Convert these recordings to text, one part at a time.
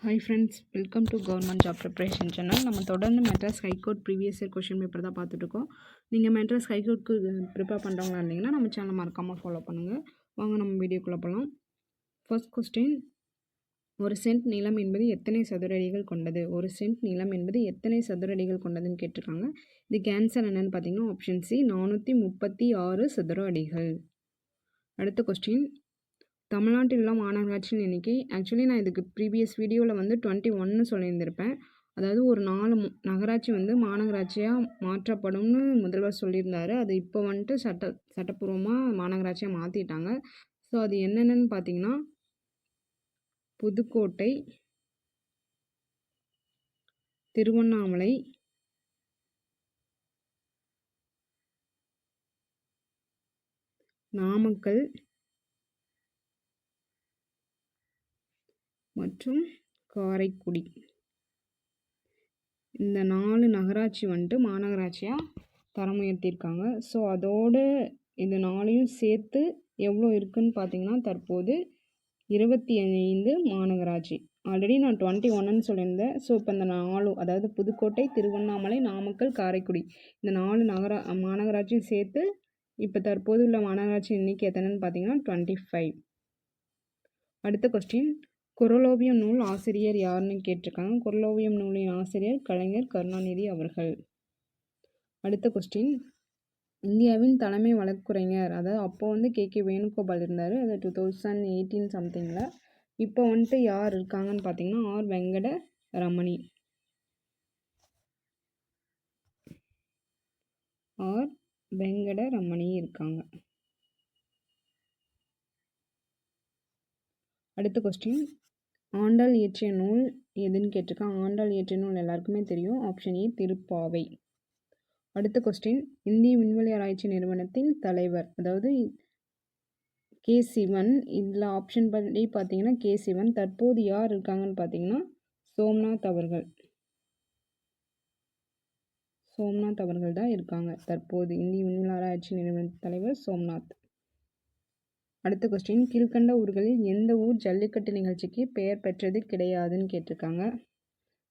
Hi friends, welcome to government job preparation channel. நம்ம தொடர்ந்து Madras high court previous year question paper தான் பார்த்துட்ருக்கோம். நீங்கள் மெட்ராஸ் ஹைகோர்ட்க்கு ப்ரிப்பேர் பண்ணுறவங்களா இருந்தீங்கன்னா நம்ம சேனலை மறக்காமல் ஃபாலோ பண்ணுங்கள். வாங்க நம்ம வீடியோக்குள்ளே போகலாம். ஃபர்ஸ்ட் கொஸ்டின், ஒரு சென்ட் நிலம் என்பது எத்தனை சதுர அடிகள் கொண்டது? ஒரு சென்ட் நிலம் என்பது எத்தனை சதுர அடிகள் கொண்டதுன்னு கேட்டிருக்காங்க. இதுக்கு ஆன்சர் என்னென்னு பார்த்தீங்கன்னா ஆப்ஷன் சி 436 சதுர அடிகள். அடுத்த கொஸ்டின், தமிழ்நாட்டில் உள்ள மாநகராட்சியின் எண்ணிக்கை. ஆக்சுவலி நான் இதுக்கு ப்ரீவியஸ் வீடியோவில் வந்து 21 சொல்லியிருந்திருப்பேன். அதாவது ஒரு 4 நகராட்சி வந்து மாநகராட்சியாக மாற்றப்படும்னு முதல்வர் சொல்லியிருந்தார். அது இப்போ வந்துட்டு சட்டப்பூர்வமாக மாநகராட்சியாக மாற்றிட்டாங்க. ஸோ அது என்னென்னு பார்த்தீங்கன்னா புதுக்கோட்டை, திருவண்ணாமலை, நாமக்கல் மற்றும் காரைக்குடி. இந்த 4 நகராட்சி வந்துட்டு மாநகராட்சியாக தரம் உயர்த்தியிருக்காங்க. ஸோ அதோடு இது 4ஐயும் சேர்த்து எவ்வளோ இருக்குதுன்னு பார்த்தீங்கன்னா தற்போது 25 மாநகராட்சி. ஆல்ரெடி நான் 21ன்னு சொல்லியிருந்தேன். ஸோ இப்போ இந்த 4, அதாவது புதுக்கோட்டை, திருவண்ணாமலை, நாமக்கல், காரைக்குடி, இந்த 4 மாநகராட்சியும் சேர்த்து இப்போ தற்போது உள்ள மாநகராட்சி எண்ணிக்கை எத்தனைன்னு பார்த்தீங்கன்னா 25. அடுத்த கொஸ்டின், குறளோவியம் நூல் ஆசிரியர் யாருன்னு கேட்டிருக்காங்க. குறளோவியம் நூலின் ஆசிரியர் கலைஞர் கருணாநிதி அவர்கள். அடுத்த கொஸ்டின், இந்தியாவின் தலைமை வழக்குரைஞர், அதாவது அப்போ வந்து கே வேணுகோபால் இருந்தார். அது 2018 சம்திங்கில். இப்போ வந்துட்டு யார் இருக்காங்கன்னு பார்த்தீங்கன்னா ஆர் வெங்கட ரமணி. ஆர் வெங்கட ரமணி இருக்காங்க. அடுத்த கொஸ்டின், ஆண்டாள் இயற்றிய நூல் எதுன்னு கேட்டிருக்காங்க. ஆண்டாள் இயற்றிய நூல் எல்லாருக்குமே தெரியும். Option A Thiruppavai. அடுத்த கொஸ்டின், இந்திய விண்வெளி ஆராய்ச்சி நிறுவனத்தின் தலைவர், அதாவது கே சிவன். இதில் ஆப்ஷன் படி பார்த்தீங்கன்னா கே சிவன். தற்போது யார் இருக்காங்கன்னு பார்த்தீங்கன்னா சோம்நாத் அவர்கள். சோம்நாத் அவர்கள் தான் இருக்காங்க தற்போது. இந்திய விண்வெளி ஆராய்ச்சி நிறுவனத்தின் தலைவர் சோம்நாத். அடுத்த கொஸ்டின், கீழ்கண்ட ஊர்களில் எந்த ஊர் ஜல்லிக்கட்டு நிகழ்ச்சிக்கு பெயர் பெற்றது கிடையாதுன்னு கேட்டிருக்காங்க.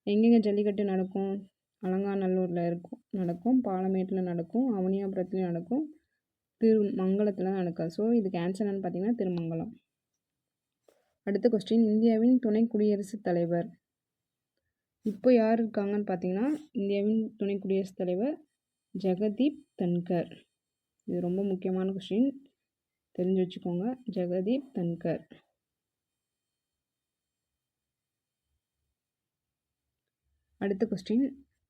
எங்கெங்கே ஜல்லிக்கட்டு நடக்கும்? அலங்காநல்லூரில் நடக்கும், பாலமேட்டில் நடக்கும், அவனியாபுரத்துலையும் நடக்கும், திருமங்கலத்தில் நடக்கும். ஸோ இதுக்கு ஆன்சர் என்னன்னு பார்த்தீங்கன்னா திருமங்கலம். அடுத்த கொஸ்டின், இந்தியாவின் துணை குடியரசுத் தலைவர் இப்போ யார் இருக்காங்கன்னு பார்த்தீங்கன்னா இந்தியாவின் துணை குடியரசுத் தலைவர் ஜெகதீப் தன்கர். இது ரொம்ப முக்கியமான கொஸ்டின், தெரிஞ்சு வச்சுக்கோங்க. ஜெகதீப் தன்கர். அடுத்த கொஸ்டின்,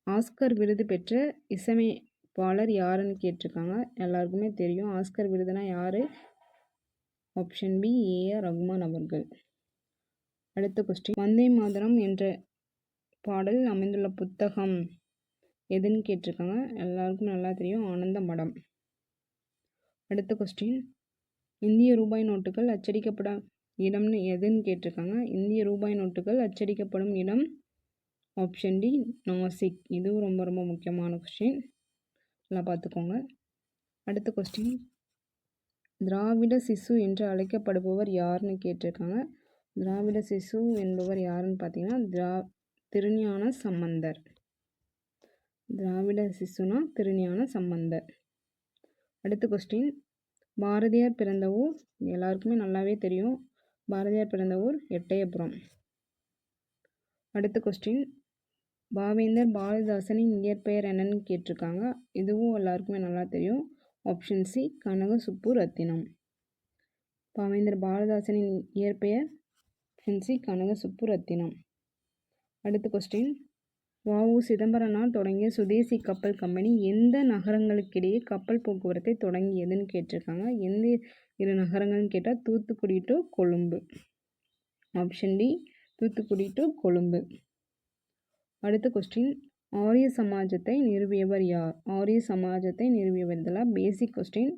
ஆஸ்கர் விருது பெற்ற இசையமைப்பாளர் யாருன்னு கேட்டிருக்காங்க. எல்லாருக்குமே தெரியும். ஆஸ்கர் விருதுனா யார்? ஆப்ஷன் பி ஏஆர் ரகுமான் அவர்கள். அடுத்த கொஸ்டின், வந்தே மாதரம் என்ற பாடல் அமைந்துள்ள புத்தகம் எதுன்னு கேட்டிருக்காங்க. எல்லாருக்கும் நல்லா தெரியும், ஆனந்த மடம். அடுத்த கொஸ்டின், இந்திய ரூபாய் நோட்டுகள் அச்சடிக்கப்படும் இடம்னு எதுன்னு கேட்டிருக்காங்க. இந்திய ரூபாய் நோட்டுகள் அச்சடிக்கப்படும் இடம் ஆப்ஷன் டி நாசிக். இதுவும் ரொம்ப ரொம்ப முக்கியமான கொஸ்டின், எல்லாம் பார்த்துக்கோங்க. அடுத்த கொஸ்டின், திராவிட சிசு என்று அழைக்கப்படுபவர் யாருன்னு கேட்டிருக்காங்க. திராவிட சிசு என்பவர் யாருன்னு பார்த்தீங்கன்னா திருஞான சம்பந்தர். திராவிட சிசுனா திருஞான சம்பந்தர். அடுத்த கொஸ்டின், பாரதியார் பிறந்த ஊர் எல்லாருக்குமே நல்லாவே தெரியும். பாரதியார் பிறந்த ஊர் எட்டயபுரம். அடுத்த கொஸ்டின், பாவேந்தர் பாரதிதாசனின் இயற்பெயர் என்னன்னு கேட்டிருக்காங்க. இதுவும் எல்லாருக்குமே நல்லா தெரியும். ஆப்ஷன் சி கனக சுப்புரத்தினம். பாவேந்தர் பாரதிதாசனின் இயற்பெயர் ஆப்ஷன் சி கனக சுப்புரத்தினம். அடுத்த கொஸ்டின், வ.உ. சிதம்பரனார் தொடங்கிய சுதேசி கப்பல் கம்பெனி எந்த நகரங்களுக்கிடையே கப்பல் போக்குவரத்தை தொடங்கியதுன்னு கேட்டிருக்காங்க. எந்த 2 நகரங்கள்னு கேட்டால் Thoothukudi to Colombo. Option D Thoothukudi to Colombo. அடுத்த கொஸ்டின், ஆரிய சமாஜத்தை நிறுவியவர் யார்? ஆரிய சமாஜத்தை நிறுவியவர். இதெல்லாம் பேசிக் கொஸ்டின்,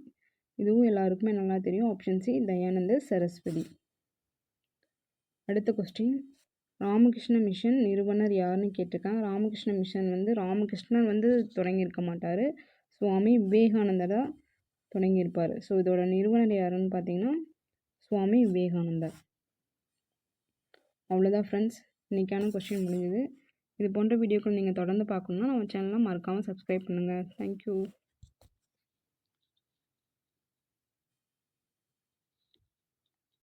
இதுவும் எல்லாருக்குமே நல்லா தெரியும். Option C Dayananda Saraswati. அடுத்த கொஸ்டின், ராமகிருஷ்ண மிஷன் நிறுவனர் யாருன்னு கேட்டிருக்காங்க. ராமகிருஷ்ண மிஷன் வந்து ராமகிருஷ்ணன் வந்து தொடங்கியிருக்க மாட்டார், சுவாமி விவேகானந்தர் தான் தொடங்கியிருப்பார். ஸோ இதோட நிறுவனர் யாருன்னு பார்த்தீங்கன்னா சுவாமி விவேகானந்தர். அவ்வளோதான் ஃப்ரெண்ட்ஸ். இன்றைக்கான கொஸ்டின் முடிஞ்சுது. இது போன்ற வீடியோக்கள் நீங்கள் தொடர்ந்து பார்க்கணுன்னா நம்ம சேனலை மறக்காமல் சப்ஸ்கிரைப் பண்ணுங்கள். தேங்க்யூ.